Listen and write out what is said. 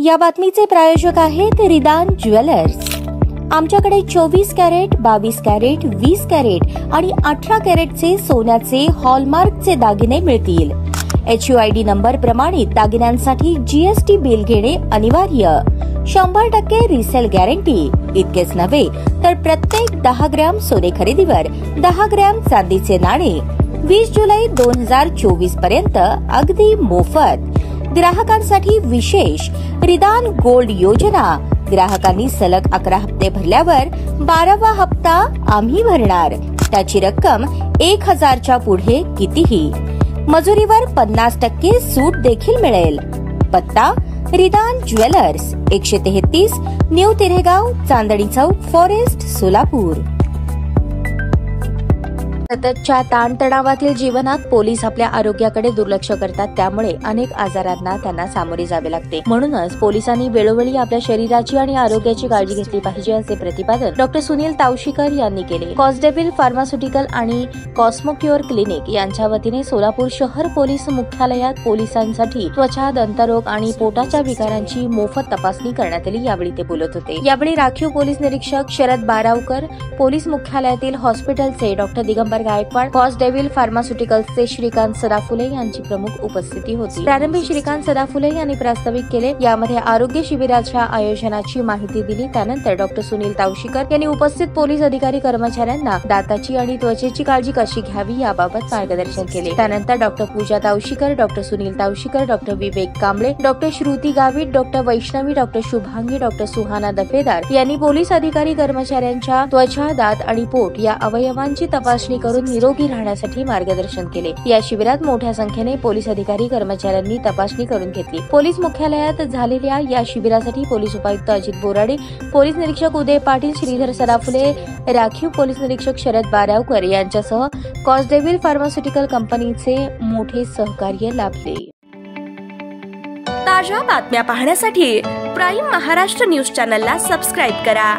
या बातमीचे प्रायोजक आहेत रिदान ज्वेलर्स। आमच्याकडे 24 कॅरेट, 22 कॅरेट, 20 कॅरेट आणि 18 कॅरेटचे सोन्याचे हॉलमार्कचे दागिने मिळतील। HUID नंबर प्रमाणित दागिन्यांसाठी GST बिल घेणे अनिवार्य। 100% रिसेल गॅरंटी। इतकेच नव्हे तर प्रत्येक 10 ग्रॅम सोने खरेदीवर 10 ग्रॅम चांदीचे नाणे 20 जुलै 2024 पर्यंत अगदी मोफत। ग्राहकांसाठी विशेष रिदान गोल्ड योजना। ग्राहकांनी सलग 11 हप्ते भरल्यावर 12वा हप्ता आम्ही भरणार। त्याची रक्कम 1000च्या पुढे कितीही। मजुरीवर 50% सूट देखील मिळेल। पत्ता रिदान jewellers, 133 new तिरेगाव, Chandni Chowk, forest, Solapur. सततच्या ताणतणावातील जीवनात पोलीस आपल्या आरोग्याकडे दुर्लक्ष करतात, त्यामुळे अनेक आजारांना त्यांना सामोरे जावे लागते। म्हणूनच पोलिसांनी वेळोवेळी आपल्या शरीराची आणि आरोग्याची काळजी घेतली पाहिजे, असे प्रतिपादन डॉक्टर सुनील तावशीकर यांनी केले। कॉसडेव्हिल फार्मास्युटिकल आणि कॉस्मोक्युअर क्लिनिक यांच्या वतीने सोलापूर शहर पोलीस मुख्यालयात पोलिसांसाठी त्वचा, दंतरोग आणि पोटाच्या विकारांची मोफत तपासणी करण्यात आली। यावेळी ते बोलत होते। यावेळी राखीव पोलीस निरीक्षक शरद बारावकर, पोलीस मुख्यालयातील हॉस्पिटलचे डॉक्टर दिगंबर गायकवाड, कॉसडेव्हिल फार्मास्युटिकल्सचे श्रीकांत सदाफुले यांची प्रमुख उपस्थिती होती। प्रारंभी श्रीकांत सदाफुले यांनी प्रास्ताविक केले। यामध्ये आरोग्य शिबिराच्या आयोजनाची माहिती दिली। त्यानंतर डॉक्टर सुनील तावशीकर यांनी उपस्थित पोलीस अधिकारी कर्मचाऱ्यांना दाताची आणि त्वचेची काळजी कशी घ्यावी याबाबत मार्गदर्शन केले। त्यानंतर doctor Pooja Tawshikar, doctor Sunil Tawshikar, doctor Vivek Kamble, doctor Shruti Gavit, doctor Vaishnavi, doctor Shubhangi, doctor Suhana Dafedar यांनी पोलीस अधिकारी कर्मचाऱ्यांच्या त्वचा, दात आणि पोट या अवयवांची तपासणी करून निरोगी राहण्यासाठी मार्गदर्शन केले। या शिबिरात मोठ्या संख्येने पोलीस अधिकारी कर्मचाऱ्यांनी तपासणी करून घेतली। पोलीस मुख्यालयात झालेल्या या शिबिरासाठी पोलीस उपायुक्त अजित बोराडे, पोलीस निरीक्षक उदय पाटील, श्रीधर सदाफुले, राखीव पोलीस निरीक्षक शरद बारावकर यांच्यासह कॉसडेव्हिल फार्मास्युटिकल कंपनीचे मोठे सहकार्य लाभले। ताज्या बातम्या पाहण्यासाठी प्राईम महाराष्ट्र न्यूज चॅनलला सबस्क्राईब करा।